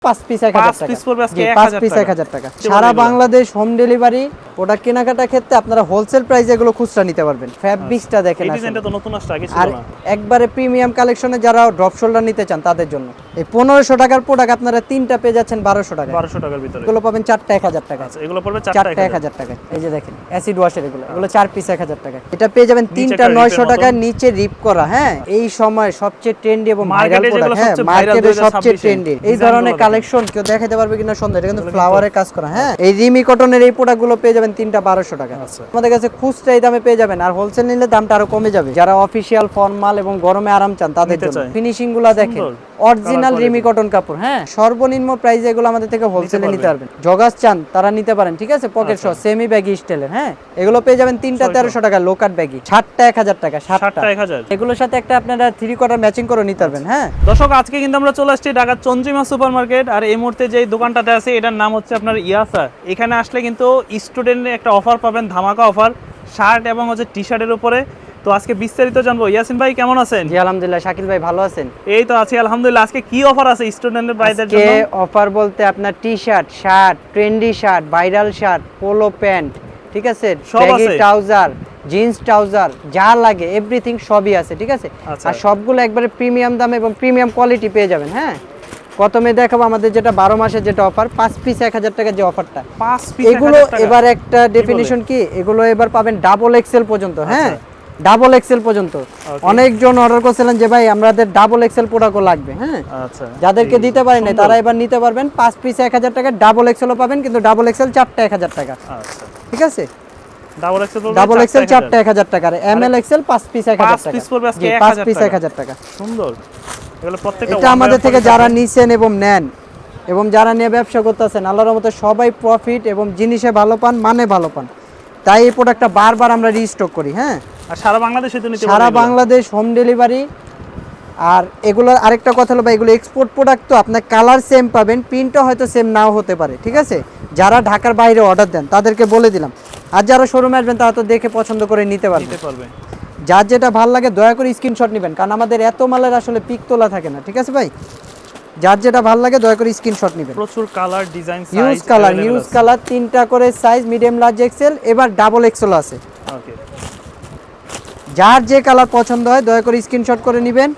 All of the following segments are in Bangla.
5 পিস 1000 টাকা। 5 পিস পড়বে আজকে 5 পিস 1000 টাকা। সারা বাংলাদেশ হোম ডেলিভারি। ওটা কেনাকাটার ক্ষেত্রে আপনারা হোলসেল প্রাইসে এগুলো খুচরা নিতে পারবেন। ফ্যাব্রিক্সটা দেখেন এই ডিজাইনটা তো নতুন আসছে, আগে ছিল আর না। একবারে প্রিমিয়াম কালেকশনে যারা ড্রপ শোল্ডার নিতে চান তাদের জন্য এই 1500 টাকার প্রোডাক্ট আপনারা তিনটা পেয়ে যাচ্ছেন 1200 টাকা। 1200 টাকার ভিতরে এগুলো পাবেন 4টা 1000 টাকা। আচ্ছা, এগুলো পড়বে 4টা 1000 টাকা। এই যে দেখেন অ্যাসিড ওয়াশের এগুলো 4 পিস 1000 টাকা। এটা পেয়ে যাবেন তিনটা 900 টাকা, নিচে রিপ করা। হ্যাঁ, এই সময় সবচেয়ে ট্রেন্ডি এবং ভাইরাল প্রোডাক্ট। হ্যাঁ, মার্কেটে সবচেয়ে ট্রেন্ডি এই ধরনের কালেকশন কেউ দেখাতে পারবে কিনা সন্দেহ। এটা কিন্তু ফ্লাওয়ারের কাজ করা। হ্যাঁ, এই রিমি কটনের এই প্রোডাক্টগুলো পেয়ে যাবেন তিনটা 1200 টাকা। আমাদের কাছে খুচরা এই দামে পেয়ে যাবেন, আর হোলসেল নিলে দামটা আরো কমে যাবে। যারা অফিশিয়াল ফর্মাল এবং গরমে আরাম চান তাদের জন্য ফিনিশিং গুলো দেখেন, অরিজিনাল রিমি কটন কাপড়। হ্যাঁ, সর্বনিম্ন প্রাইসে এগুলো আমাদের থেকে হোলসেলে নিতে পারবেন। জগাস চান তারা নিতে পারেন, ঠিক আছে, পকেট সহ সেমি ব্যাগি স্টাইলের। হ্যাঁ, এগুলো পেয়ে যাবেন তিনটা 1300 টাকা, লোকাট ব্যাগি। 60টা 1000 টাকা, 60টা 1000। এগুলোর সাথে একটা আপনারা 3 কোয়ার্টার ম্যাচিং করে নিতে পারবেন। হ্যাঁ দর্শক, আজকে কিন্তু আমরা চলে আসছি ঢাকার চন্দ্রিমা সুপার মার্কেট, আর এই মুহূর্তে যে দোকানটাতে আছে এটার নাম হচ্ছে আপনার ইয়াসা। এখানে আসলে কিন্তু স্টুডেন্টের একটা অফার পাবেন, ধামাকা অফার, শার্ট এবং হচ্ছে টি শার্টের উপরে। তো আজকে বিস্তারিত জানবো। ইয়াসিন ভাই কেমন আছেন? জি আলহামদুলিল্লাহ। শাকিল ভাই ভালো আছেন? এই তো আছি আলহামদুলিল্লাহ। আজকে কি অফার আছে স্টুডেন্টের ভাইদের জন্য? আজকে অফার বলতে আপনার T shirt, trendy shirt, viral shirt, polo pant, ঠিক আছে, ব্যাগি ট্রাউজার, জিন্স ট্রাউজার, যা লাগে এভরিথিং সবই আছে, ঠিক আছে। আর সবগুলো একবারে প্রিমিয়াম দামে এবং প্রিমিয়াম কোয়ালিটি পেয়ে যাবেন। হ্যাঁ, প্রথমে দেখাবো আমাদের যেটা 12 মাসের যেটা অফার, 5 পিস 1000 টাকার যে অফারটা। 5 পিস এগুলো এবার একটা ডেফিনিশন কি, এগুলো এবার পাবেন ডাবল এক্সেল পর্যন্ত। হ্যাঁ, ডাবল এক্সেল পর্যন্ত। অনেকজন অর্ডার করেছিলেন যে ভাই আমাদের ডাবল এক্সেল প্রোডাক্টও লাগবে। হ্যাঁ, আচ্ছা, যাদেরকে দিতে পারেন না তারা এবার নিতে পারবেন। 5 পিস 1000 টাকা, ডাবল এক্সেলও পাবেন, কিন্তু ডাবল এক্সেল 4টা 1000 টাকা। আচ্ছা, ঠিক আছে। ডাবল এক্সেল 4টা 1000 টাকা, আর এমএল এক্সেল 5 পিস 1000 টাকা। 5 পিস পড়বে আজকে 5 পিস 1000 টাকা। সুন্দর। এগুলো প্রত্যেকটা এটা আমাদের থেকে যারা নিছেন এবং নেন এবং যারা নিয়ে ব্যবসা করতেছেন, আল্লাহর রহমতে সবাই প্রফিট এবং জিনিসে ভালো পান, মানে ভালো পান। তাই এই প্রোডাক্টটা বারবার আমরা রিস্টক করি। হ্যাঁ, আর সারা বাংলাদেশে তো নিতে পারবেন, সারা বাংলাদেশ হোম ডেলিভারি। আর এগুলোর আরেকটা কথা হলো ভাই, এগুলো এক্সপোর্ট প্রোডাক্ট, তো আপনার কালার সেম পাবেন, প্রিন্টও হয়তো সেম নাও হতে পারে, ঠিক আছে। যারা ঢাকার বাইরে অর্ডার দেন তাদেরকে বলে দিলাম, আর যারা শোরুমে আসবেন তারা তো দেখে পছন্দ করে নিতে পারবে। যার যেটা ভালো লাগে দয়া করে স্ক্রিনশট নেবেন, কারণ আমাদের এত মালের আসলে পিক তোলা থাকে না, ঠিক আছে ভাই। যার যেটা ভালো লাগে দয়া করে স্ক্রিনশট নেবেন। প্রচুর colour, design, size, use colour 3টা করে সাইজ, মিডিয়াম, লার্জ, এক্সেল, এবার ডাবল এক্সেল আছে। ওকে, যার যে কালার পছন্দ হয় দয়া করে স্ক্রিনশট করে নেবেন।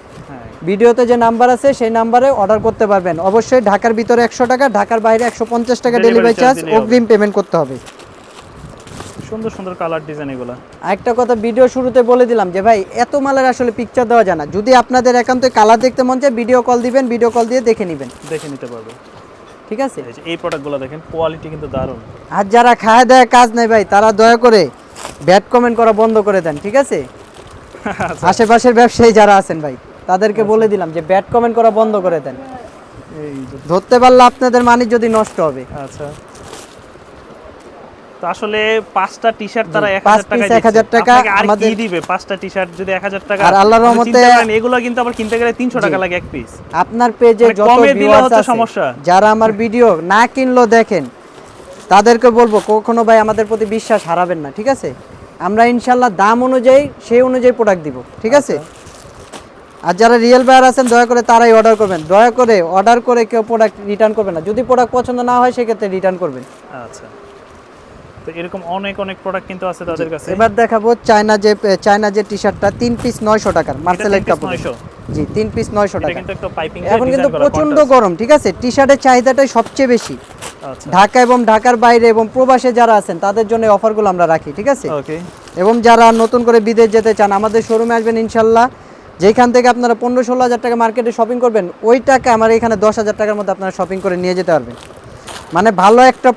ভিডিওতে যে নাম্বার আছে সেই নাম্বারে অর্ডার করতে পারবেন। অবশ্যই ঢাকার ভিতরে 100 টাকা, ঢাকার বাইরে 150 টাকা ডেলিভারি চার্জ অগ্রিম পেমেন্ট করতে হবে। সুন্দর সুন্দর কালার, ডিজাইন এগুলা। আরেকটা কথা ভিডিও শুরুতে বলে দিলাম যে ভাই এত মালের আসলে পিকচার দেওয়া যায় না। যদি আপনাদের একান্তই কালার দেখতে মন চায় ভিডিও কল দিবেন, ভিডিও কল দিয়ে দেখে নেবেন, দেখে নিতে পারবে, ঠিক আছে। এই প্রোডাক্টগুলো দেখেন, কোয়ালিটি কিন্তু দারুণ। আর যারা খায় দেয় কাজ নাই ভাই, তারা দয়া করে ব্যাড কমেন্ট করা বন্ধ করে দেন, ঠিক আছে। আশেপাশের ব্যবসায়ী যারা আছেন ভাই তাদেরকে বলে দিলাম যে ব্যাড কমেন্ট করা বন্ধ করে দেন, ধরতে পারলে আপনাদের মানি যদি নষ্ট হবে। আচ্ছা, তো আসলে 5টা টি-শার্ট তারা 1000 টাকা আমাদের দিবে। 5টা টি-শার্ট যদি 1000 টাকা, আর আল্লাহর রহমতে এগুলো কিন্তু আবার কিনতে গেলে 300 টাকা লাগে এক পিস। আপনার পেজে যত ভিউয়ার্স আছে সমস্যা, যারা আমার ভিডিও না কিনলো দেখেন, তাদেরকে বলবো কখনো ভাই আমাদের প্রতি বিশ্বাস হারাবেন না, ঠিক আছে। আমরা ইনশাআল্লাহ দাম অনুযায়ী সেই অনুযায়ী প্রোডাক্ট দিব, ঠিক আছে। আর যারা রিয়েল বায়ার আছেন দয়া করে তারাই অর্ডার করবেন। দয়া করে অর্ডার করে কেউ প্রোডাক্ট রিটার্ন করবেন না। যদি প্রোডাক্ট পছন্দ না হয় সেক্ষেত্রে রিটার্ন করবেন। আচ্ছা, তো এরকম অনেক অনেক প্রোডাক্ট কিন্তু আছে তাদের কাছে। এবার দেখাবো চায়না যে টি-শার্টটা 3 পিস 900 টাকার মার্সেলাইট কাপড়। জি, 3 পিস 900 টাকা। এখন কিন্তু প্রচন্ড গরম, ঠিক আছে। টি-শার্টের চাহিদাটাই সবচেয়ে বেশি। আচ্ছা, ঢাকা এবং ঢাকার বাইরে এবং প্রবাসে যারা আছেন তাদের জন্য অফারগুলো আমরা রাখি, ঠিক আছে। ওকে, এবং যারা নতুন করে বিদেশ যেতে চান আমাদের শোরুমে আসবেন ইনশাআল্লাহ। যেখান থেকে আপনারা 15-16 হাজার টাকা মার্কেটে শপিং করবেন, ওই টাকা আমার এখানে 10 হাজার টাকার মধ্যে আপনারা শপিং করে নিয়ে যেতে পারবেন। মানে ভালো একটা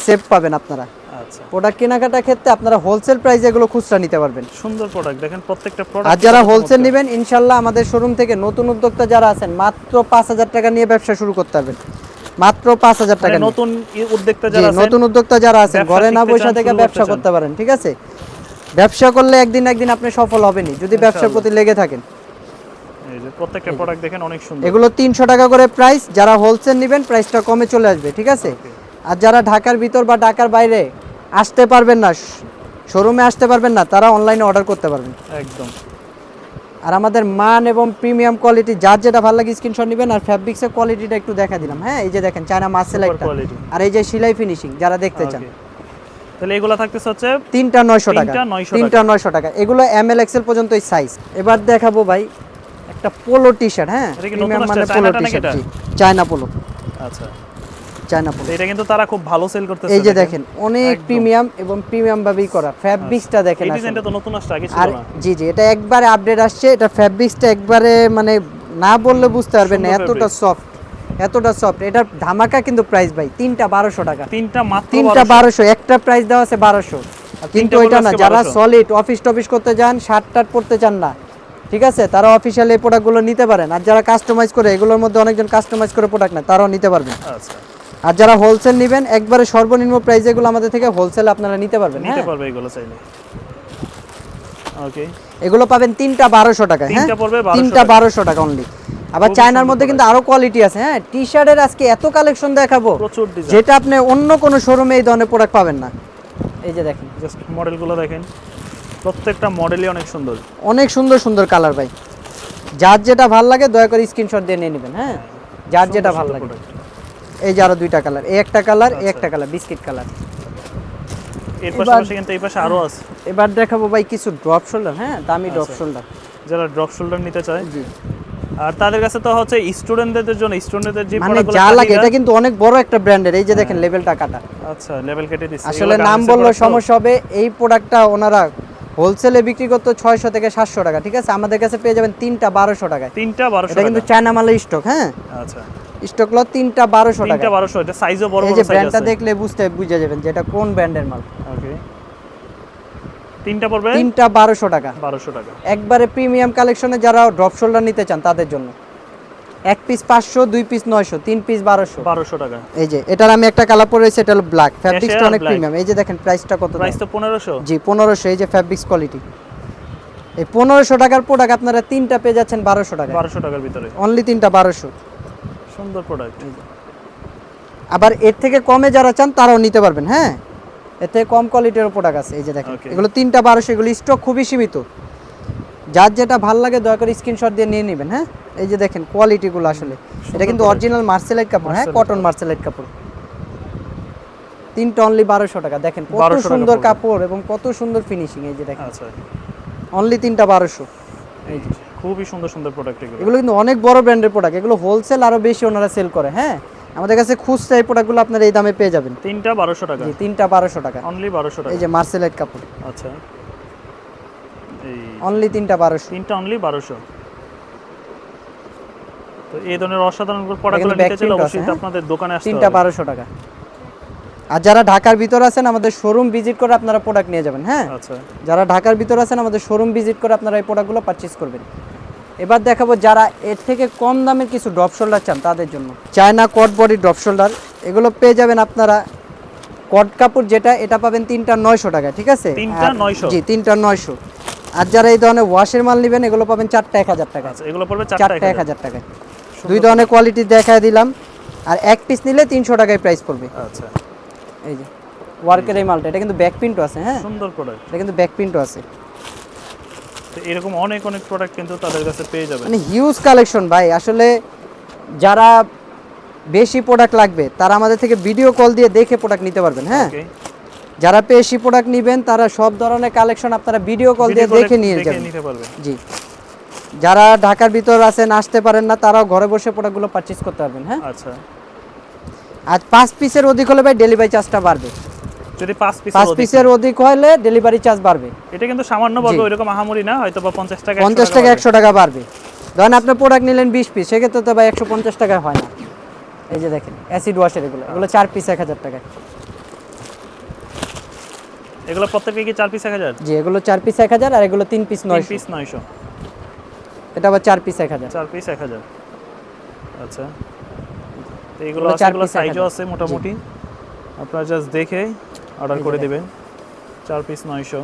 সেভ পাবেন আপনারা। আচ্ছা, প্রোডাক্ট কেনাকাটার ক্ষেত্রে আপনারা হোলসেল প্রাইসে এগুলো খুচরা নিতে পারবেন। সুন্দর প্রোডাক্ট দেখেন, প্রত্যেকটা প্রোডাক্ট। আর যারা হোলসেল নেবেন ইনশাআল্লাহ আমাদের শোরুম থেকে নতুন উদ্যোক্তা যারা আছেন মাত্র 5000 টাকা নিয়ে ব্যবসা শুরু করতে পারবেন। মাত্র 5000 টাকা। নতুন উদ্যোক্তা যারা আছেন ঘরে না বসে থেকে ব্যবসা করতে পারেন, ঠিক আছে। ব্যবসা করলে একদিন আপনি সফল হবেনই যদি ব্যবসার প্রতি লেগে থাকেন। এই যে প্রত্যেকটা প্রোডাক্ট দেখেন অনেক সুন্দর। এগুলো 300 টাকা করে প্রাইস। যারা হোলসেল নেবেন প্রাইসটা কমে চলে আসবে, ঠিক আছে। আর যারা ঢাকার ভিতর বা ঢাকার বাইরে আসতে পারবেন না, শোরুমে আসতে পারবেন না, তারা অনলাইনে অর্ডার করতে পারবেন একদম। আর আমাদের মান এবং প্রিমিয়াম কোয়ালিটি যার যেটা ভালো লাগে স্ক্রিনশট নেবেন। আর ফ্যাব্রিক্সের কোয়ালিটিটা একটু দেখা দিলাম, হ্যাঁ এই যে দেখেন চায়না মার্সেল একটা, আর এই যে সেলাই ফিনিশিং যারা দেখতে চান। তাহলে এগুলো থাকতেছে হচ্ছে 3টা 900 টাকা, 3টা 900 টাকা, এগুলো এমএল এক্সেল পর্যন্ত এই সাইজ। এবার দেখাবো ভাই একটা পোলো টি শার্ট, হ্যাঁ প্রিমিয়াম মানে পোলো টি শার্ট, জি চায়না পোলো। আচ্ছা চায়না পোলো, এটা কিন্তু তারা খুব ভালো সেল করতেছে। এই যে দেখেন অনেক প্রিমিয়াম এবং প্রিমিয়াম ভাবেই করা। ফ্যাব্রিক্সটা দেখেন, এই ডিজাইনটা তো নতুন আসছে, আগে ছিল আর না। জি জি এটা একবারে আপডেট আসছে। এটা ফ্যাব্রিক্সটা একবারে মানে না বললে বুঝতে পারবেন না, এতটা সফট, এতটা সফট। এটার ধামাকা কিন্তু প্রাইস ভাই 3টা 1200 টাকা, 3টা মাত্র 3টা 1200, একটা প্রাইস দেওয়া আছে 1200। কিন্তু এটা না, যারা সলিড অফিস টফিস করতে যান, শার্ট টার্ট পরতে চান না, ঠিক আছে, তারা অফিশিয়াল এই প্রোডাক্টগুলো নিতে পারেন। আর যারা কাস্টমাইজ করে, এগুলোর মধ্যে অনেকজন কাস্টমাইজ করে প্রোডাক্ট নেয়, তারাও নিতে পারবেন। আচ্ছা, আর যারা হোলসেল নেবেন একবারে সর্বনিম্ন প্রাইসে এগুলো আমাদের থেকে হোলসেলে আপনারা নিতে পারবেন, নিতে পারবে এগুলো চাইলে। ওকে, এগুলো পাবেন 3টা 1200 টাকা, হ্যাঁ 3টা 1200 টাকা অনলি। আবার চায়নার মধ্যে কিন্তু আরো কোয়ালিটি আছে, হ্যাঁ টি শার্টের আজকে এত কালেকশন দেখাবো যেটা আপনি অন্য কোনো শোরুমে এই ধরনের প্রোডাক্ট পাবেন না। এই যে দেখেন, জাস্ট মডেলগুলো দেখেন, প্রত্যেকটা মডেলই অনেক সুন্দর, অনেক সুন্দর সুন্দর কালার ভাই। যার যেটা ভালো লাগে দয়া করে স্ক্রিনশট দিয়ে নিয়ে নেবেন, হ্যাঁ যার যেটা ভালো লাগে। এই যে আরো দুইটা কালার, এই একটা কালার, এই একটা কালার বিস্কিট কালার। এর পাশাপাশি কিন্তু এই পাশে আরো আছে। এবার দেখাবো ভাই কিছু ড্রপ শোল্ডার, হ্যাঁ দামি ড্রপ শোল্ডার, যারা ড্রপ শোল্ডার নিতে চায়। জি, আর তাদের কাছে তো হচ্ছে স্টুডেন্টদের জন্য, স্টুডেন্টদের যে মানে যা লাগে, এটা কিন্তু অনেক বড় একটা ব্র্যান্ডের। এই যে দেখেন লেভেলটা কাটা, আচ্ছা লেভেল কেটে দিচ্ছে। আসলে নাম বললে সমস্যা হবে। এই প্রোডাক্টটা ওনারা হোলসেলে বিক্রি করতে 600 থেকে 700 টাকা, ঠিক আছে, আমাদের কাছে পেয়ে যাবেন 3টা 1200 টাকায়। 3টা 1200 এটা কিন্তু চায়না মালের স্টক, হ্যাঁ আচ্ছা স্টক ল 3টা 1200 টাকা, 3টা 1200। এটা সাইজও বড় এই বড় যে সাইজ ব্র্যান্ডটা আছে, দেখলে বুঝে যাবেন যে এটা কোন ব্র্যান্ডের মাল। ওকে, 3টা পড়বে 3টা 1200 টাকা, 1200 টাকা। একবারে প্রিমিয়াম কালেকশনে যারা ড্রপ শোল্ডার নিতে চান তাদের জন্য। এক পিস 500, 2 পিস 900, 3 পিস 1200 টাকা। এই যে এটার আমি একটা কালার পরে রয়েছে, এটা হলো ব্ল্যাক, ফ্যাব্রিক্সটা অনেক প্রিমিয়াম। এই যে দেখেন প্রাইসটা কত, প্রাইস তো 1500। জি 1500। এই যে ফ্যাব্রিক্স কোয়ালিটি, এই 1500 টাকার প্রোডাক্ট আপনারা 3টা পেয়ে যাচ্ছেন 1200 টাকা, 1200 টাকার ভিতরে অনলি 3টা 1200। সুন্দর প্রোডাক্ট। আবার এর থেকে কমে যারা চান তারাও নিতে পারবেন, হ্যাঁ এর থেকে কম কোয়ালিটির প্রোডাক্ট আছে। এই যে দেখেন এগুলো 3টা 1200, এগুলো স্টক খুবই সীমিত। যার যেটা ভালো লাগে দয়া করে স্ক্রিনশট দিয়ে নিয়ে নেবেন, হ্যাঁ এই যে দেখেন কোয়ালিটিগুলো, আসলে এটা কিন্তু অরিজিনাল মার্সেলাইট কাপড়, হ্যাঁ কটন মার্সেলাইট কাপড়। 3টা অনলি 1200 টাকা। দেখেন কত সুন্দর কাপড় এবং কত সুন্দর ফিনিশিং। এই যে দেখেন, আচ্ছা অনলি 3টা 1200। এই যে খুবই সুন্দর সুন্দর প্রোডাক্ট এগুলো। এগুলো কিন্তু অনেক বড় ব্র্যান্ডের প্রোডাক্ট, এগুলো হোলসেল আরো বেশি ওনারা সেল করে, হ্যাঁ আমাদের কাছে খুচরা এই প্রোডাক্টগুলো আপনারা এই দামে পেয়ে যাবেন। 3টা 1200 টাকা, জি 3টা 1200 টাকা, অনলি 1200 টাকা। এই যে মার্সেলাইট কাপড়, আচ্ছা এই অনলি 3টা 1200। 3টা অনলি 1200। তো এই ধরনের অসাধারণ প্রোডাক্টগুলো নিতে চাইলে অবশ্যই আপনাদের দোকানে আসতে হবে। 3টা 1200 টাকা। আর যারা ঢাকার ভিতর আছেন আমাদের শোরুম ভিজিট করে আপনারা প্রোডাক্ট নিয়ে যাবেন, হ্যাঁ আচ্ছা যারা ঢাকার ভিতর আছেন আমাদের শোরুম ভিজিট করে আপনারা এই প্রোডাক্টগুলো পারচেজ করবেন। এবার দেখাবো যারা এর থেকে কম দামের কিছু ড্রপ শোল্ডার চান তাদের জন্য। চায়না কট বডি ড্রপ শোল্ডার, এগুলো পেয়ে যাবেন আপনারা কট কাপড় যেটা, এটা পাবেন 3টা 900 টাকা, ঠিক আছে 3টা 900, জি 3টা 900। আর যারা এই ধরনের ওয়াশের মাল নেবেন এগুলো পাবেন 4টা 1000 টাকা। আচ্ছা এগুলো পড়বে 4টা 1000 টাকা। দুই ধরনের কোয়ালিটি দেখায় দিলাম। আর এক পিস নিলে 300 টাকায় প্রাইস পড়বে। আচ্ছা এই যে ওয়ার্কের এই মালটা, এটা কিন্তু ব্যাক প্রিন্টও আছে, হ্যাঁ সুন্দর প্রোডাক্ট, এটা কিন্তু ব্যাক প্রিন্টও আছে। তো এরকম অনেক অনেক প্রোডাক্ট কিন্তু তাদের কাছে পেয়ে যাবেন, মানে হিউজ কালেকশন ভাই। আসলে যারা বেশি প্রোডাক্ট লাগবে তারা আমাদের থেকে ভিডিও কল দিয়ে দেখে প্রোডাক্ট নিতে পারবেন, হ্যাঁ যারা বেশি প্রোডাক্ট নেবেন তারা সব ধরনের কালেকশন আপনারা ভিডিও কল দিয়ে দেখে নিয়ে যাবেন, জি। যারা ঢাকার ভিতর আছেন আসতে পারেন না, তারাও ঘরে বসে প্রোডাক্টগুলো পারচেজ করতে পারবেন, হ্যাঁ আচ্ছা। আর 5 পিসের অধিক হলে ভাই ডেলিভারি চার্জটা বাড়বে। যদি 5 পিসের অধিক হলে ডেলিভারি চার্জ বাড়বে। এটা কিন্তু সামান্য বাড়বে, এরকম আহামরি না, হয়তো বা 50 টাকা 100 টাকা বাড়বে। ধরেন আপনি প্রোডাক্ট নিলেন 20 পিস, সেক্ষেত্রে তো ভাই 150 টাকায় হয় না। এই যে দেখেন অ্যাসিড ওয়াশের এগুলো 4 পিস 1000 টাকা। এগুলো প্রত্যেকটা কি 4 পিস 1000? জি এগুলো 4 পিস 1000 আর এগুলো 3 পিস 900। 3 পিস 900, এটা আবার 4 পিস 1000। 4 পিস 1000, আচ্ছা। তো এগুলো আছে, এগুলো সাইজও আছে মোটামুটি, আপনারা জাস্ট দেখে অর্ডার করে দিবেন। 4 পিস 900,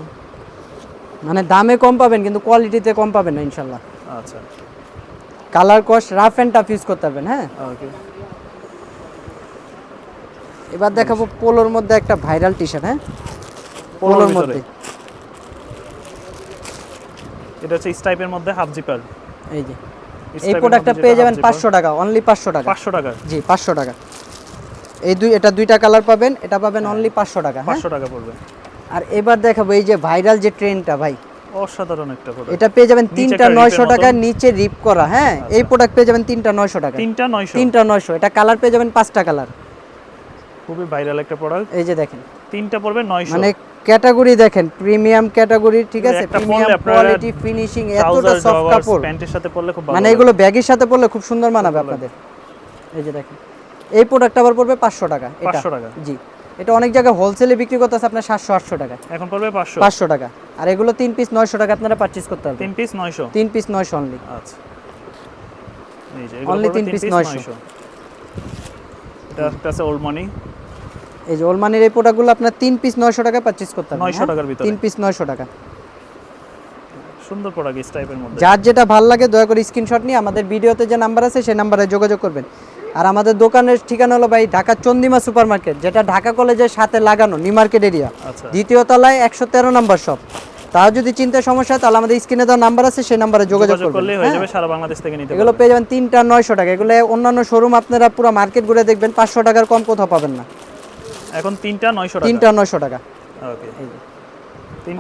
মানে দামে কম পাবেন কিন্তু কোয়ালিটিতে কম পাবেন না ইনশাআল্লাহ। আচ্ছা colour cost rough and tough use করতে পারবেন, হ্যাঁ ওকে। এবার দেখাবো পোলোর মধ্যে একটা ভাইরাল টি শার্ট, হ্যাঁ পোলোর মধ্যে এটা হচ্ছে স্টাইপের মধ্যে হাফ জিপার। এই যে এই প্রোডাক্টটা পেয়ে যাবেন 500 টাকা, অনলি 500 টাকা। 500 টাকা? জি 500 টাকা। এটা দুইটা কালার পাবেন, এটা পাবেন অনলি 500 টাকা। 500 টাকা পড়বে। আর এবার দেখাবো এই যে ভাইরাল যে ট্রেন্ডটা ভাই, অসাধারণ একটা প্রোডাক্ট। এটা পেয়ে যাবেন তিনটা 900 টাকা, নিচে রিপ করা। হ্যাঁ, এই প্রোডাক্ট পেয়ে যাবেন তিনটা 900 টাকা। তিনটা 900। এটা কালার পেয়ে যাবেন 5টা কালার। খুবই ভাইরাল একটা প্রোডাক্ট। এই যে দেখেন তিনটা পড়বে 900। মানে ক্যাটাগরি দেখেন, প্রিমিয়াম ক্যাটাগরি, ঠিক আছে, প্রিমিয়াম কোয়ালিটি, ফিনিশিং, এতটা সফট কাপড়, প্যান্টের সাথে পরলে খুব ভালো। মানে এগুলো ব্যাগের সাথে পরলে খুব সুন্দর মানাবে আপনাদের। এই যে দেখেন এই প্রোডাক্ট আবার পড়বে 500 টাকা। এটা 500 টাকা? জি। এটা অনেক জায়গায় হোলসেলে বিক্রি করতেছে আপনার 700-800 টাকা, এখন পড়বে 500 টাকা। আর এগুলো 3 পিস 900 টাকা আপনারা পারচেজ করতে পারবেন। 3 পিস 900? 3 piece 900 only. আচ্ছা, এই যে এগুলো অনলি পড়বে 3 পিস 900। এটা একটা আছে ওল্ড মানি। এই যে ওলমানির এই প্রোডাক্টগুলো আপনার 3 পিস 900 টাকা পারচেজ করতে পারবেন। 900 টাকার ভিতরে 3 পিস 900 টাকা। সুন্দর প্রোডাক্ট এই টাইপের মধ্যে। যার যেটা ভালো লাগে দয়া করে স্ক্রিনশট নিয়ে আমাদের ভিডিওতে যে নাম্বার আছে সেই নাম্বারে যোগাযোগ করবেন। আর আমাদের দোকানের ঠিকানা হলো ভাই ঢাকা চন্দিমা সুপার মার্কেট, যেটা ঢাকা কলেজের সাথে লাগানো, নিউ মার্কেট এরিয়া, আচ্ছা। দ্বিতীয় তলায় 113 নম্বর শপ। তাও যদি চিন্তা সমস্যা হয় তাহলে আমাদের স্ক্রিনে দেওয়া নাম্বার আছে সেই নাম্বারে যোগাযোগ করলে করবেন। হয়ে যাবে, সারা বাংলাদেশ থেকে নিতে এগুলো পেয়ে যাবেন তিনটা 900 টাকা। এগুলো অন্যান্য শোরুম আপনারা পুরো মার্কেট ঘুরে দেখবেন 500 টাকার কম কোথাও পাবেন না। এখন তিনটা 900 টাকা? তিনটা 900 টাকা। ওকে,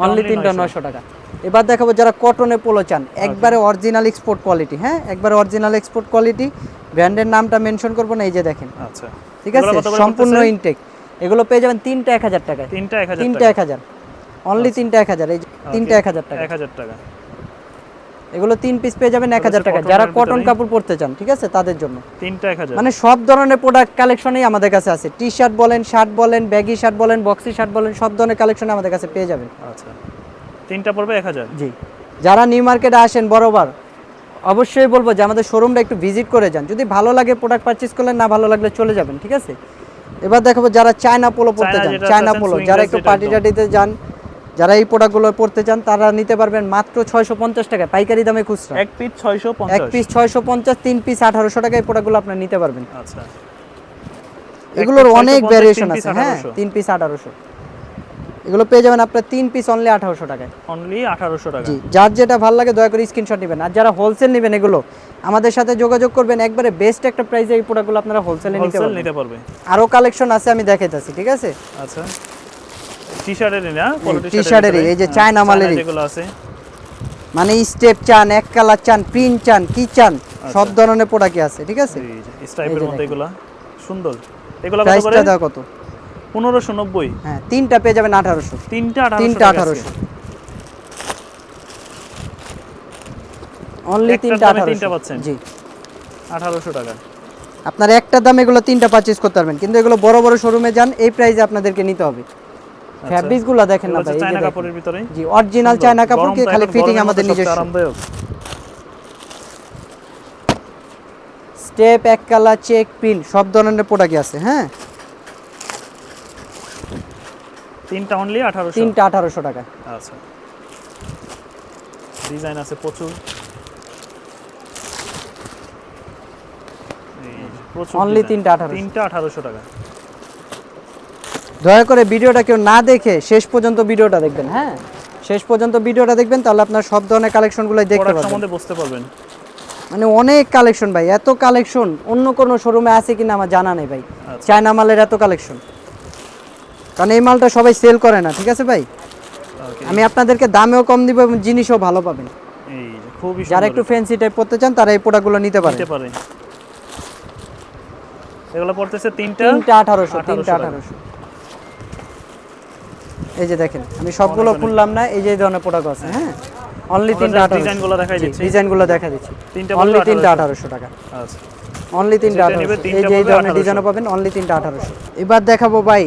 অনলি তিনটা 900 টাকা। এবার দেখাবো যারা কটনে পোলো চান, একবারে অরিজিনাল এক্সপোর্ট কোয়ালিটি। হ্যাঁ, একবারে অরিজিনাল এক্সপোর্ট কোয়ালিটি, ব্র্যান্ডের নামটা মেনশন করব না। এই যে দেখেন, আচ্ছা, ঠিক আছে, সম্পূর্ণ ইনটেক। এগুলো পেয়ে যাবেন তিনটা 1000 টাকা। তিনটা 1000? তিনটা 1000, অনলি তিনটা 1000। এই যে তিনটা 1000 টাকা। 1000 টাকা। এগুলো 3 পিস পেয়ে যাবেন 1000 টাকা। যারা কটন কাপড় পরতে চান, ঠিক আছে, তাদের জন্য তিনটা 1000। মানে সব ধরনের প্রোডাক্ট কালেকশনই আমাদের কাছে আছে। টি শার্ট বলেন, শার্ট বলেন, ব্যাগি শার্ট বলেন, বক্সি শার্ট বলেন, সব ধরনের কালেকশন আমাদের কাছে পেয়ে যাবেন। আচ্ছা, তিনটা পড়বে 1000? জি। যারা নিউ মার্কেটে আসেন বরাবর, অবশ্যই বলবো যে আমাদের শোরুমটা একটু ভিজিট করে যান। যদি ভালো লাগে প্রোডাক্ট পারচেজ করলেন, না ভালো লাগলে চলে যাবেন, ঠিক আছে। এবার দেখাবো যারা চায়না পোলো পরতে চান, চায়না পোলো, যারা একটু পার্টি টাটিতে যান, যারা এই প্রোডাক্টগুলো পরতে চান, তারা নিতে পারবেন মাত্র 650 টাকা পাইকারি দামে খুচরা। এক পিস 650? এক পিস 650, 3 পিস 1800 টাকা। এই প্রোডাক্টগুলো আপনারা নিতে পারবেন। আচ্ছা, এগুলোর অনেক ভেরিয়েশন আছে। হ্যাঁ, 3 পিস 1800। এগুলো পেয়ে যাবেন আপনার 3 পিস অনলি 1800 টাকায়। অনলি 1800 টাকা? জি। যার যেটা ভালো লাগে দয়া করে স্ক্রিনশট নেবেন। আর যারা হোলসেল নেবেন, এগুলো আমাদের সাথে যোগাযোগ করবেন, একবারে বেস্ট একটা প্রাইসে এই প্রোডাক্টগুলো আপনারা হোলসেলে নিতে পারবেন। আরো কালেকশন আছে, আমি দেখাইতাছি, ঠিক আছে। আচ্ছা, টি-শার্টেরই না, টি-শার্টেরই, এই যে চায়না মালেরই যেগুলো আছে, মানে স্টেপ চান, এক কালার চান, প্রিন্ট চান, কি চান, সব ধরনের প্রোডাক্টই আছে, ঠিক আছে। এই যে স্টাইপের মধ্যে এগুলো সুন্দর। এগুলো কত করে? প্রাইসটা দাও কত? 1590? হ্যাঁ, তিনটা পেয়ে যাবেন 1800। তিনটা 1800। অনলি তিনটা 1800 পাচ্ছেন? জি, 1800 টাকা। আপনার একটা দাম এগুলো তিনটা পারচেজ করতে পারবেন, কিন্তু এগুলো বড় বড় শোরুমে যান, এই প্রাইসে আপনাদেরকে নিতে হবে। ফ্যাব্রিকগুলো দেখেন না ভাই, চায়না কাপড়ের ভিতরে? জি, অরিজিনাল চায়না কাপড়, কি খালি ফিটিং আমাদের নিজস্ব। আরামদায়ক স্টেপ, এক কালার, চেক, প্রিন্ট, সব ধরনের প্রোডাক্টই আছে। হ্যাঁ, তিনটা অনলি 1800? তিনটা 1800 টাকা। আচ্ছা, ডিজাইন আছে প্রচুর। অনলি তিনটা 1800। তিনটা 1800 টাকা। দয়া করে ভিডিওটা কেউ না দেখে শেষ পর্যন্ত ভিডিওটা দেখবেন। হ্যাঁ, শেষ পর্যন্ত ভিডিওটা দেখবেন, তাহলে আপনার সব ধরনের কালেকশনগুলোই দেখতে পাবেন, সম্বন্ধে বুঝতে পারবেন। মানে অনেক কালেকশন ভাই, এত কালেকশন অন্য কোনো শোরুমে আছে কিনা আমার জানা নেই ভাই। চায়না মালের এত কালেকশন, কারণ এই মালটা সবাই সেল করে না, ঠিক আছে ভাই। আমি আপনাদেরকে দামেও কম দিব এবং জিনিসও ভালো পাবেন। এই যে খুবই সুন্দর। যারা একটু ফ্যান্সি টাইপ করতে চান তারা এই প্রোডাক্টগুলো নিতে পারেন। এগুলো পড়তেছে তিনটা 1800। তিনটা 1800। এই যে দেখেন, আমি সবগুলো খুললাম না, এই যে এই ধরনের প্রোডাক্ট আছে। হ্যাঁ, অনলি তিনটা 1800। ডিজাইনগুলো দেখাই দিচ্ছি, ডিজাইনগুলো দেখা দিচ্ছি। অনলি তিনটা 1800 টাকা। আচ্ছা, অনলি তিনটা 1800। এই যে এই ধরনের ডিজাইনও পাবেন, অনলি তিনটা 1800। এবার দেখাবো ভাই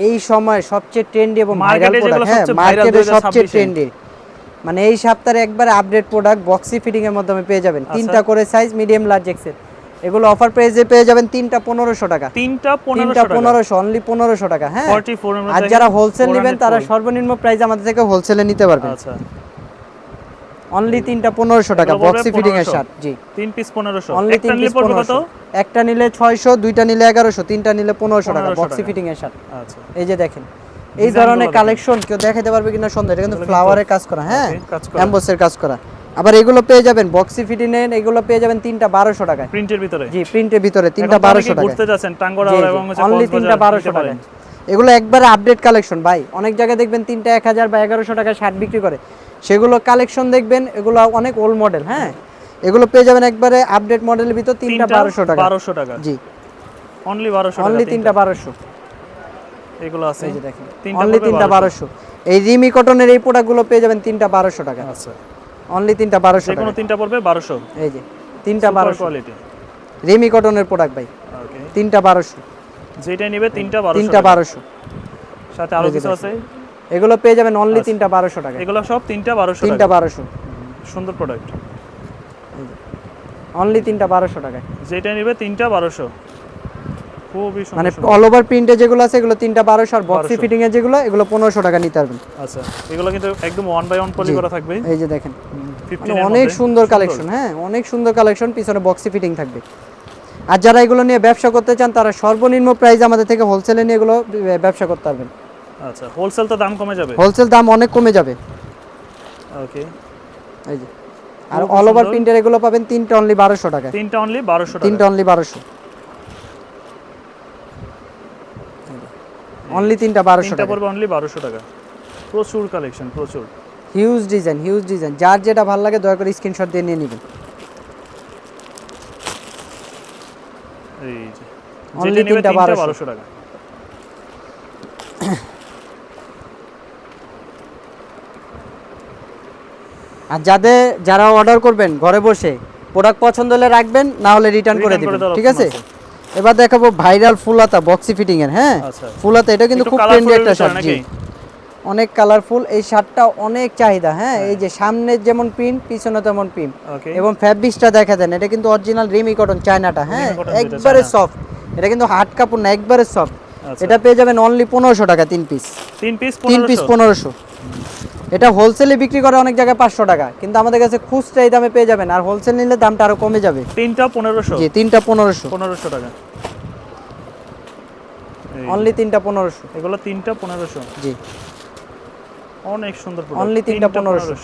এই সময় সবচেয়ে ট্রেন্ডি এবং ভাইরাল প্রোডাক্ট। হ্যাঁ, মার্কেটে সবচেয়ে ট্রেন্ডি, মানে এই সপ্তাহে একবার আপডেট প্রোডাক্ট বক্সি ফিটিং এর মাধ্যমে পেয়ে যাবেন। তিনটা করে সাইজ, মিডিয়াম, লার্জ, এক্সেল। এগুলো অফার প্রাইসে পেয়ে যাবেন তিনটা 1500 টাকা। তিনটা 1500, অনলি 1500 টাকা। হ্যাঁ, 44 এর মধ্যে। আর যারা হোলসেল নেবেন তারা সর্বনিম্ন প্রাইস আমাদের থেকে হোলসেলে নিতে পারবেন। আচ্ছা, অনলি তিনটা 1500 টাকা, বক্সি ফিটিং এর শার্ট। জি, 3 পিস 1500। Only 3 piece 1500। একটা নিলে 600, দুইটা নিলে 1100, তিনটা নিলে 1500 টাকা, বক্সি ফিটিং এর শার্ট। আচ্ছা, এই যে দেখেন, এই ধরনের কালেকশন কেউ দেখাতে পারবে কিনা সন্দেহ। এটা কিন্তু ফ্লাওয়ারের কাজ করা, হ্যাঁ, এমবসের কাজ করা। আবার এগুলো পেয়ে যাবেন বক্সি ফিটিং এগুলো পেয়ে যাবেন তিনটা 1200 টাকায় প্রিন্টের ভিতরে। জি, প্রিন্টের ভিতরে তিনটা 1200 টাকা। ঘুরতে যাচ্ছেন টাঙ্গরা এবং অনলি তিনটা 1200 টাকা। এগুলো একবারে আপডেট কালেকশন ভাই। অনেক জায়গায় দেখবেন তিনটা 1000 বা 1100 টাকায় শার্ট বিক্রি করে, সেগুলো কালেকশন দেখবেন এগুলো অনেক ওল্ড মডেল। হ্যাঁ, এগুলো পেয়ে যাবেন একবারে আপডেট মডেলের ভিতর তিনটা 1200 টাকা। 1200 টাকা জি, অনলি 1200 টাকা। অনলি তিনটা 1200 এগুলো আছে, এই যে দেখেন অনলি তিনটা 1200। এই রিমি কটনের এই প্রোডাক্টগুলো পেয়ে যাবেন তিনটা 1200 টাকা। আচ্ছা, অনলি তিনটা 1200 যে টাকা। কোনো তিনটা পড়বে 1200। এই যে তিনটা 1200 কোয়ালিটি রিমি কটনের প্রোডাক্ট ভাই। ওকে, তিনটা 1200। যেটা নেবে তিনটা 1200। তিনটা 1200 সাথে আরো কিছু আছে, এগুলো পেয়ে যাবেন অনলি তিনটা 1200 টাকা। এগুলো সব তিনটা 1200 টাকা। তিনটা 1200 সুন্দর প্রোডাক্ট, অনলি তিনটা 1200 টাকায়। যেটা নেবে তিনটা 1200। খুবই সুন্দর, মানে অল ওভার প্রিন্টে যেগুলো আছে এগুলো তিনটা 1200, আর বক্সি ফিটিং এর যেগুলো এগুলো 1500 টাকা নিতে পারবেন। আচ্ছা, এগুলো কিন্তু একদম 1 বাই 1 পলি করা থাকবে। এই যে দেখেন 15 এর অনেক মধ্যে সুন্দর কালেকশন। হ্যাঁ, অনেক সুন্দর কালেকশন, পিছনে বক্সি ফিটিং থাকবে। আর যারা এগুলো নিয়ে ব্যবসা করতে চান তারা সর্বনিম্ন প্রাইস আমাদের থেকে হোলসেলে নিয়ে এগুলো ব্যবসা করতে পারবেন। আচ্ছা, হোলসেল তো দাম কমে যাবে। হোলসেল দাম অনেক কমে যাবে। ওকে, এই যে আর অল ওভার প্রিন্টের এগুলো পাবেন তিনটা অনলি 1200 টাকা। তিনটা অনলি 1200 টাকা। তিনটা অনলি 1200। অনলি তিনটা 1200 তিনটা টাকা পড়বে অনলি 1200 টাকা। প্রচুর কালেকশন, প্রচুর হিউজ ডিজাইন, হিউজ ডিজাইন। যার যেটা ভালো লাগে দয়া করে স্ক্রিনশট দিয়ে নিয়ে নেবেন। এই যে অনলি তিনটা 1200 টাকা। আর যারা অর্ডার করবেন ঘরে বসে প্রোডাক্ট পছন্দ হলে রাখবেন, না হলে রিটার্ন করে দিবেন, ঠিক আছে? এবার দেখাবো ভাইরাল ফুলাতা বক্সি ফিটিং এর। হ্যাঁ, ফুলাতা এটা কিন্তু খুব ট্রেন্ডি একটা শার্ট। জি, অনেক কালারফুল এই শার্টটা, অনেক চাহিদা। হ্যাঁ, এই যে সামনে যেমন প্রিন্ট পিছনে তেমন প্রিন্ট, এবং ফ্যাব্রিক্সটা দেখা দেন, এটা কিন্তু অরিজিনাল রিমি কটন চায়নাটা। হ্যাঁ, একবারে সফট, এটা কিন্তু হার্ড কাপড় না, একবারে সফট। এটা পেয়ে যাবেন অনলি 1500 টাকা। তিন পিস 1500। এটা হোলসেলে বিক্রি করে অনেক জায়গায় 500 টাকা, কিন্তু আমাদের কাছে খুচরা এই দামে পেয়ে যাবেন। আর হোলসেল নিলে দামটা আরো কমে যাবে। তিনটা 1500। জি, তিনটা 1500 টাকা। অনলি তিনটা 1500। এগুলো তিনটা 1500। জি, অনেক সুন্দর প্রোডাক্ট। অনলি তিনটা 1500।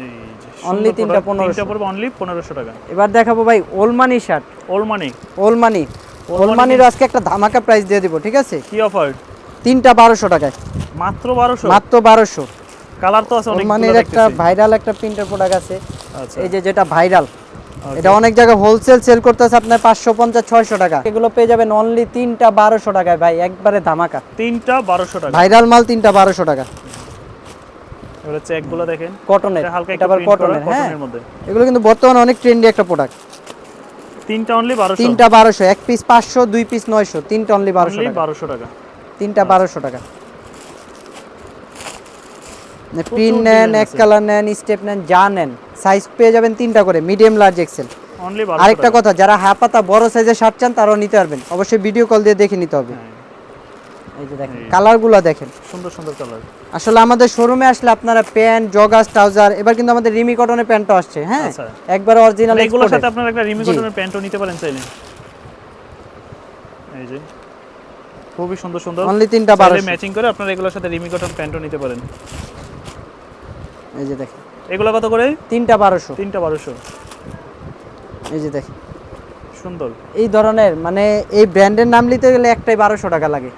এই যে অনলি তিনটা 1500। তিনটা পড়বে অনলি 1500 টাকা। এবার দেখাবো ভাই ওলমানি শার্ট। ওলমানির আজকে একটা ধামাকা প্রাইস দিয়ে দিব, ঠিক আছে? কি অফার? তিনটা 1200 টাকায়। মাত্র 1200? মাত্র 1200। কালার তো আছে অনেক। ওলমানির একটা ভাইরাল একটা প্রিন্টের প্রোডাক্ট আছে। আচ্ছা, এই যে যেটা ভাইরাল, এটা অনেক জায়গায় হোলসেল সেল করতেছে আপনার 550-600 টাকা। এগুলো পেয়ে যাবেন অনলি তিনটা 1200 টাকায় ভাই, একবারে ধামাকা। তিনটা 1200 টাকা ভাইরাল মাল, তিনটা 1200 টাকা। এগুলো চেকগুলো দেখেন, কটনের, হালকা এটা একটু আবার কটনের। হ্যাঁ, কটনের মধ্যে এগুলো কিন্তু বর্তমানে অনেক ট্রেন্ডি একটা প্রোডাক্ট। তিনটা অনলি 1200। তিনটা 1200, এক পিস 500, দুই পিস 900, তিনটা অনলি 1200 টাকা। 1200 টাকা। তিনটা 1200 টাকা। প্রিন্ট নেন, এক কালার নেন, স্টেপ নেন, যা নেন, সাইজ পেয়ে যাবেন তিনটা করে, মিডিয়াম, লার্জ, এক্সেল। অনলি 1200। আরেকটা কথা, যারা হাফাতা বড় সাইজের শার্ট চান তারাও নিতে পারবেন, অবশ্যই ভিডিও কল দিয়ে দেখে নিতে হবে। এই যে দেখেন কালারগুলো দেখেন, সুন্দর সুন্দর কালার। আসলে আমাদের শোরুমে আসলে আপনারা প্যান্ট, জগার্স, ট্রাউজার, এবার কিন্তু আমাদের রিমি কটনের প্যান্টও আসছে। হ্যাঁ, একবার অরিজিনাল। এগুলোর সাথে আপনারা একটা রিমি কটনের প্যান্টও নিতে পারেন চাইলে। এই যে খুবই সুন্দর সুন্দর, অনলি তিনটা 1200 ম্যাচিং করে আপনারা এগুলোর সাথে রিমি কটন প্যান্টও নিতে পারেন। এই যে দেখেন এগুলো কত করে? তিনটা 1200। তিনটা 1200। এই যে দেখেন সুন্দর এই ধরনের, মানে এই ব্র্যান্ডের নাম নিতে গেলে একটাই 1200 টাকা লাগে,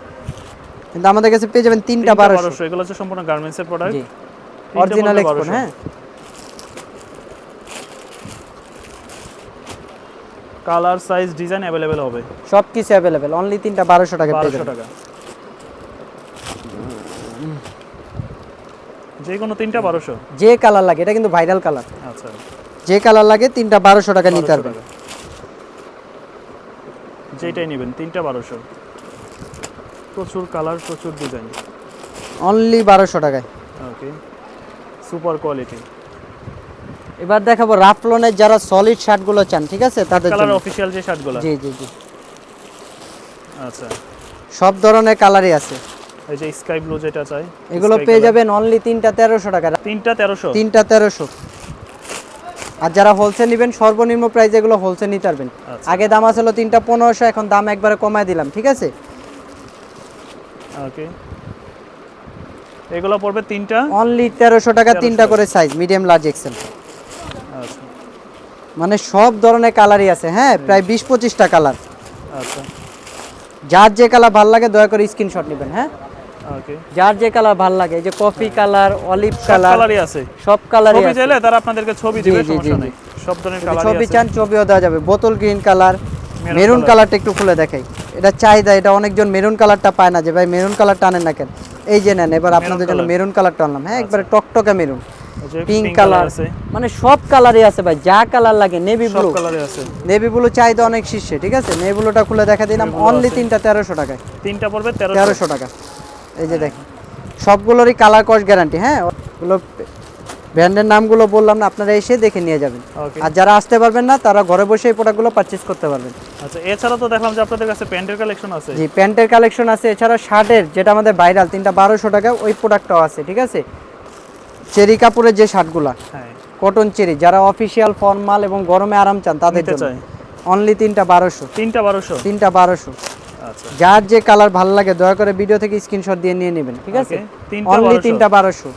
কিন্তু আমাদের কাছে পেয়ে যাবেন তিনটা 1200। এগুলো হচ্ছে সম্পূর্ণ গার্মেন্টস এর প্রোডাক্ট। জি, অরিজিনাল এক্সপোর্ট। হ্যাঁ, কালার, সাইজ, ডিজাইন अवेलेबल হবে, সবকিছু अवेलेबल। অনলি তিনটা 1200 টাকা পেয়ে যাবেন। 1200 টাকা। যে কোনো তিনটা 1200। যে কালার লাগে, এটা কিন্তু ভাইরাল কালার। আচ্ছা, যে কালার লাগে তিনটা 1200 টাকা নিতে পারবেন। যেটাই নেবেন তিনটা 1200। প্রচুর কালার, প্রচুর ডিজাইন, অনলি 1200 টাকায়। ওকে, সুপার কোয়ালিটি। এবার দেখাবো রাফলনের যারা সলিড শার্টগুলো চান, ঠিক আছে, তাদের জন্য। কালার অফিশিয়াল যে শার্টগুলো। জি জি জি, আচ্ছা, সব ধরনের কালারই আছে। এই যে স্কাই ব্লু যেটা চাই, এগুলো পেয়ে যাবেন অনলি তিনটা 1300 টাকা। তিনটা 1300। তিনটা 1300। আর যারা হোলসেল নেবেন সর্বনিম্ন প্রাইস এগুলো হোলসেল নিতে পারবেন। আচ্ছা। আগে দাম আসলো 3টা 1500, এখন দাম একবারে কমায় দিলাম, ঠিক আছে? ওকে, এগুলো পড়বে তিনটা অনলি 1300 টাকা, 3টা করে সাইজ, মিডিয়াম লার্জ এক্সেল। আচ্ছা মানে সব ধরনের কালারই আছে, হ্যাঁ, প্রায় 20-25টা কালার। আচ্ছা যার যে কালার ভালো লাগে দয়া করে স্ক্রিনশট নেবেন, হ্যাঁ, ওকে। যার যে কালার ভালো লাগে, এই যে কফি কালার, অলিভ কালার, কালারই আছে, সব কালারই ছবি আছে। চাইলে তারা আপনাদেরকে ছবি দিবে, জি, জি, সমস্যা জি, নেই, সব ধরনের যদি কালারই ছবি আছে। চান ছবিও দেওয়া যাবে। বোতল green colour, maroon maroon colour. কালারটা একটু খুলে দেখাই, এটা চাহিদা, এটা অনেকজন মেরুন কালারটা পায় না, যে ভাই মেরুন কালার টানেন না কেন, এই যে নেন, এবার আপনাদের জন্য কালার। মেরুন কালারটা আনলাম, হ্যাঁ, একবারে টকটকে মেরুন, এই যে পিঙ্ক pink কালার, আছে, মানে সব কালারই আছে ভাই, যা কালার লাগে। নেভি সব ব্লু, কালারই আছে। নেভি ব্লু চাহিদা অনেক শীর্ষে, ঠিক আছে? নেভি ব্লুটা খুলে দেখা দিলাম, Navy blue অনলি আছে। 3টা 1300 টাকায়, তিনটা পড়বে 1300 1300 টাকা। এই যে দেখেন সবগুলোরই কালার কস্ট গ্যারান্টি, হ্যাঁ, ওগুলো ব্র্যান্ডের নামগুলো বললাম না, আপনারা এসে দেখে নিয়ে যাবেন। ওকে। আর যারা আসতে পারবেন না তারা ঘরে বসে এই প্রোডাক্টগুলো পারচেজ করতে পারবেন। আচ্ছা, এছাড়া তো দেখলাম যে আপনাদের কাছে প্যান্টের কালেকশন আছে। জি, প্যান্টের কালেকশন আছে, এছাড়া শার্টের যেটা আমাদের ভাইরাল 3টা 1200 টাকা, ওই প্রোডাক্টটাও আছে, ঠিক আছে? চেরি কাপড়ের যে শার্টগুলা, হ্যাঁ, কটন চেরি, যারা অফিসিয়াল ফর্মাল এবং গরমে আরাম চান তাদের নিতে জন্য চাই। অনলি 3টা 1200, তিনটা 1200। 3টা 1200। আচ্ছা যার যে কালার ভালো লাগে দয়া করে ভিডিও থেকে স্ক্রিনশট দিয়ে নিয়ে নেবেন, ঠিক আছে? Okay, 3টা অনলি 1200 3টা 1200।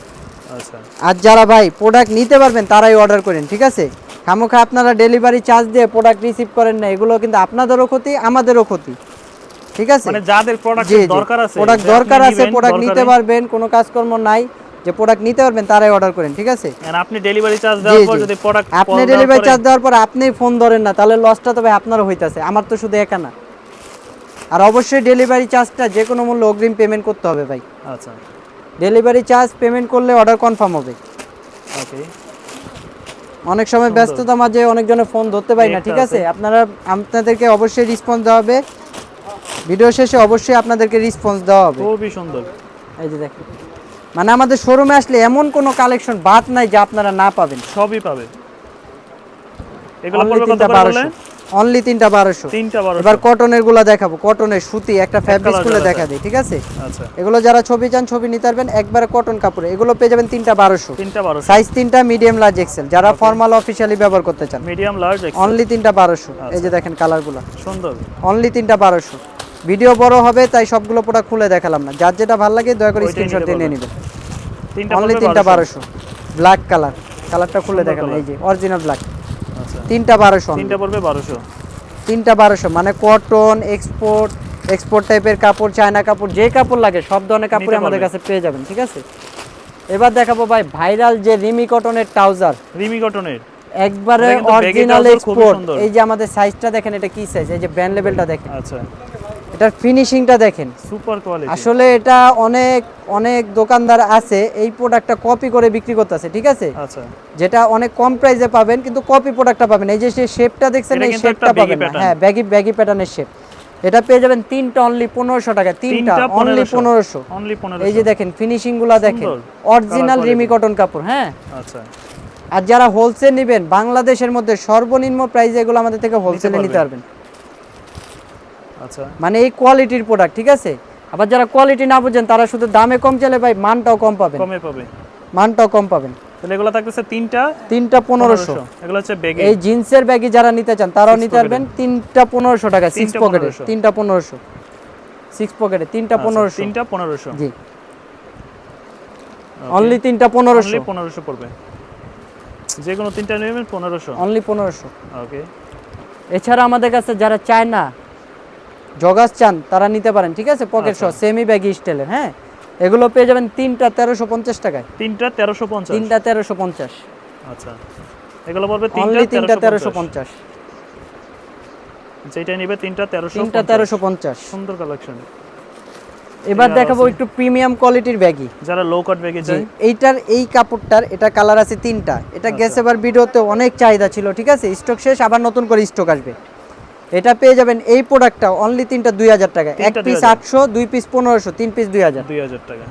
আচ্ছা আর যারা ভাই প্রোডাক্ট নিতে পারবেন তারাই অর্ডার করেন, ঠিক আছে? খামোখা আপনারা ডেলিভারি চার্জ দিয়ে প্রোডাক্ট রিসিভ করেন না, এগুলো কিন্তু আপনাদেরও ক্ষতি, আমাদেরও ক্ষতি, ঠিক আছে? মানে যাদের প্রোডাক্ট জি, জি, দরকার আছে, প্রোডাক্ট যে আপনি দরকার আছে, নিবেন, প্রোডাক্ট নিতে দরকারি। পারবেন, কোনো কাজকর্ম নাই, যে প্রোডাক্ট নিতে পারবেন তারাই অর্ডার করেন, ঠিক আছে? And আপনি ডেলিভারি চার্জ জি, দেওয়ার পর জি। যদি প্রোডাক্ট আপনি ডেলিভারি চার্জ দেওয়ার পর আপনি ফোন ধরেন না, তাহলে লসটা তবে আপনারও হইতাছে, আমার তো শুধু একা না। আর অবশ্যই ডেলিভারি চার্জটা যে কোনো মূল্য অগ্রিম পেমেন্ট করতে হবে ভাই। আচ্ছা ডেলিভারি চার্জ পেমেন্ট করলে অর্ডার কনফার্ম হবে। ওকে, অনেক সময় সুন্দর। ব্যস্ততা মাঝে অনেকজনের ফোন ধরতে পারি না, একটা ঠিক আছে? আছে। আপনাদেরকে অবশ্যই রেসপন্স দেওয়া হবে, ভিডিও শেষে অবশ্যই আপনাদেরকে রেসপন্স দেওয়া হবে। খুবই সুন্দর। এই যে দেখেন, মানে আমাদের শোরুমে আসলে এমন কোনো কালেকশন বাদ নাই যা আপনারা না পাবেন। সবই পাবে। এগুলো অনলি পড়বে কত 3টা করে বললেন? 1200, অনলি 3টা 1200। তিনটা 1200। এবার কটনের গুলা দেখাবো, কটনের সুতি একটা ফ্যাব্রিক্স colour গুলো আলাদা। দেখা দেই, ঠিক আছে? আচ্ছা এগুলো যারা ছবি চান ছবি নিতে পারবেন, একবারে কটন কাপড়ে, এগুলো পেয়ে যাবেন 3টা 1200, তিনটা 1200। সাইজ 3টা মিডিয়াম লার্জ এক্সেল, যারা ফর্মাল অফিশিয়ালি ব্যবহার করতে চান মিডিয়াম লার্জ এক্সেল। অনলি 3টা 1200। এই যে দেখেন কালারগুলো, সুন্দর। অনলি 3টা 1200। ভিডিও বড় হবে তাই সবগুলো প্রোডাক্ট খুলে দেখালাম না, যার যেটা ভালো লাগে দয়া করে ওইটাই স্ক্রিনশট নিতে দিয়ে নিয়ে পারবেন। নেবেন। তিনটা অনলি পড়বে 3টা 1200। 1200, ব্ল্যাক কালার, কালারটা খুলে সুন্দর দেখালাম, colour। এই যে অরিজিনাল ব্ল্যাক, আচ্ছা 3টা 1200, তিনটা পড়বে 1200। 3টা 1200, মানে কটন এক্সপোর্ট টাইপের কাপড়, চায়না কাপড়, যে কাপড় লাগে সব ধরনের কাপড় নিতে আমাদের পারবেন। কাছে পেয়ে যাবেন, ঠিক আছে? এবার দেখাবো ভাই ভাইরাল যে রিমি কটনের ট্রাউজার, রিমি কটনের। একবারে এটা কিন্তু baggy অরিজিনাল trouser খুবই এক্সপোর্ট। সুন্দর। এই যে আমাদের সাইজটা দেখেন, এটা কি সাইজ, এই যে ব্র্যান্ড লেভেলটা দেখেন, আচ্ছা এটার ফিনিশিংটা দেখেন। Super quality. আসলে এটা অনেক অনেক দোকানদার আছে এই প্রোডাক্টটা কপি করে বিক্রি করতেছে, ঠিক আছে? আচ্ছা যেটা অনেক কম প্রাইসে পাবেন, কিন্তু কপি প্রোডাক্টটা পাবেন। এই যে শেপটা দেখছেন, এটা এই কিন্তু শেপটা একটা baggy পাবেন না, pattern। হ্যাঁ, ব্যাগি প্যাটার্নের শেপ। এটা পেয়ে যাবেন 3টা অনলি 1500 টাকা, 3টা অনলি 1500। অনলি 1500। এই যে দেখেন ফিনিশিং গুলা দেখেন, সুন্দর। Original Colour Rimi quality। Cotton কাপড়, হ্যাঁ। আচ্ছা আর যারা হোলসেল নেবেন বাংলাদেশের মধ্যে সর্বনিম্ন প্রাইসে এগুলো আমাদের থেকে হোলসেলে নিতে পারবেন, আচ্ছা মানে এই কোয়ালিটির প্রোডাক্ট, ঠিক আছে? আবার যারা কোয়ালিটি না বুঝেন তারা শুধু দামে কম চাইলে ভাই মানটাও কম পাবেন, কমে পাবে। মানটাও কম পাবেন। তাহলে এগুলো থাকতেছে তিনটা 3টা 1500। এগুলো হচ্ছে বেগে। এই জিন্সের ব্যাগই যারা নিতে চান তারাও Six নিতে পারবেন, 3টা 1500 টাকা, 6 তিনটা পকেটে 1500। 3টা 1500, 6 পকেটে 3টা 1500। তিনটা 1500। জি, অনলি 3টা 1500, অনলি 1500 পড়বে। যে কোনো তিনটা নেবেন 1500। অনলি 1500। ওকে এছাড়া আমাদের কাছে যারা চায় না জগাস চান তারা নিতে পারেন, ঠিক আছে? পকেট সহ সেমি ব্যাগি স্টাইলের, হ্যাঁ, এগুলো পেয়ে যাবেন 3টা 1350 টাকায়, তিনটা 1350। 3টা 1350। আচ্ছা এগুলো পড়বে অনলি 3টা 1350। 1350, যেটা নিবে তিনটা 1350। 3টা 1350। সুন্দর কালেকশন। এবার এবার দেখাবো আছে। একটু প্রিমিয়াম কোয়ালিটির ব্যাগি। যারা লো কাট বেগে যায়। এইটার এই কাপড়টার এটা কালার আছে 3টা, এটা গেছে এবার ভিডিওতে অনেক চাহিদা ছিল, ঠিক আছে? স্টক শেষ, আবার নতুন করে স্টক আসবে। এটা পেয়ে যাবেন এই প্রোডাক্টটা অনলি 3টা 2000 টাকা, এক পিস 800, 2 পিস 1500, 3 পিস 2000। 2000 টাকা।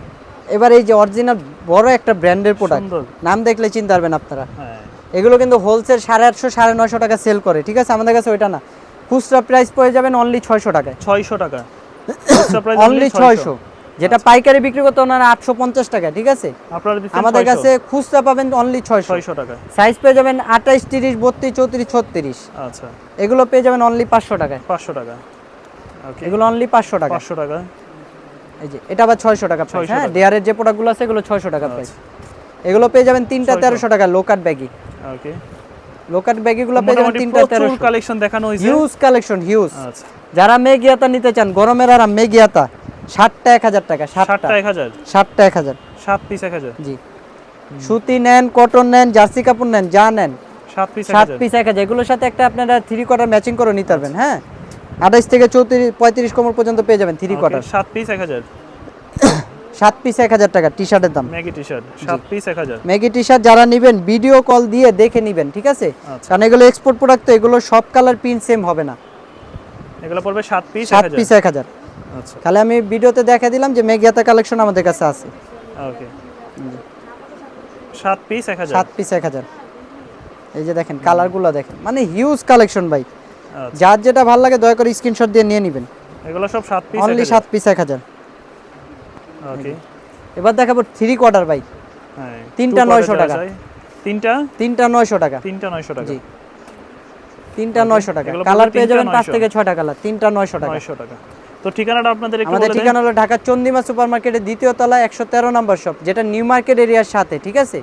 এবার এই যে অরিজিনাল বড় একটা ব্র্যান্ডের প্রোডাক্ট, সুন্দর। নাম দেখলে চিনতে পারবেন আপনারা। হ্যাঁ এগুলো কিন্তু হোলসেল 850 950 টাকা সেল করে, ঠিক আছে? আমাদের কাছে ওইটা না, খুচরা প্রাইস পেয়ে যাবেন অনলি 600 টাকায়, 600 টাকা। অনলি 600। যেটা পাইকারি বিক্রি করতে ওনারা 850 টাকা, ঠিক আছে? আপনারা দিচ্ছেন আমাদের কাছে খুচরা পাবেন অনলি 600 টাকা। সাইজ পেয়ে যাবেন 28 30 32 34 36। আচ্ছা, এগুলো পেয়ে যাবেন অনলি 500 টাকায়। 500 টাকা। ওকে, এগুলো অনলি 500 টাকা। 500 টাকা। এই যে এটা আবার 600 টাকা প্রাইস। 600 হ্যাঁ, টাকা। ডেয়ারের যে প্রোডাক্টগুলো আছে এগুলো 600 টাকা প্রাইস। এগুলো পেয়ে যাবেন তিনটা 1300 টাকা লোকাট ব্যাগি। ওকে, লোকাট ব্যাগিগুলো পেয়ে যাবেন তিনটা প্রচুর 1300। কালেকশন দেখানো হইছে। Huge collection, huge. আচ্ছা, যারা মেগিয়াতা নিতে চান, গরমের আরাম মেগিয়াতা 60টা 1000 টাকা। 60টা 1000, 60টা 1000। 7 পিস 1000। জি, সুতি নেন, কটন নেন, জার্সি কাপড় নেন, যা নেন 7 পিস 7 1000। পিস 1000। এগুলোর সাথে একটা আপনারা 3 কোয়ার্টার ম্যাচিং করে নিতে পারবেন। হ্যাঁ, 28 থেকে 34 35 কোমর পর্যন্ত পেয়ে যাবেন 3 কোয়ার্টার। 7 পিস 1000। 7 পিস 1000 টাকা টি-শার্টের দাম। Maggi T-shirt 7 piece 1000। Maggi T-shirt যারা নেবেন ভিডিও কল দিয়ে দেখে নেবেন, ঠিক আছে? আচ্ছা। কারণ এগুলো এক্সপোর্ট প্রোডাক্ট, তো এগুলো সব কালার প্রিন্ট সেম হবে না। এগুলো পড়বে 7 পিস 7 1000। পিস 1000। আচ্ছা, খালি আমি ভিডিওতে দেখা দিলাম যে মেগিয়াতা কালেকশন আমাদের কাছে আছে। ওকে, 7 পিস 1000। 7 পিস 1000। এই যে দেখেন কালারগুলো দেখেন, মানে হিউজ কালেকশন ভাই। আচ্ছা, যার যেটা ভালো লাগে দয়া করে স্ক্রিনশট দিয়ে নিয়ে নেবেন। এগুলো সব 7 পিস অনলি 7 পিস 1000। ওকে, এবার দেখাবো 3 কোয়ার্টার ভাই। হ্যাঁ, তিনটা 900 টাকা। তিনটা 900 টাকা। 900 টাকা। জি, 900 টাকা। এগুলো কালার পড়বে পেয়ে যাবেন 5 900 থেকে 6টা কালার। 900 টাকা। 900 টাকা। তো ঠিকানাটা আপনাদের একটু আমাদের বলে দেন। ঠিকানা হলো ঢাকা চন্দিমা সুপার মার্কেটের দ্বিতীয় তলা 113 নম্বর শপ, যেটা নিউ মার্কেট এরিয়ার সাথে, ঠিক আছে?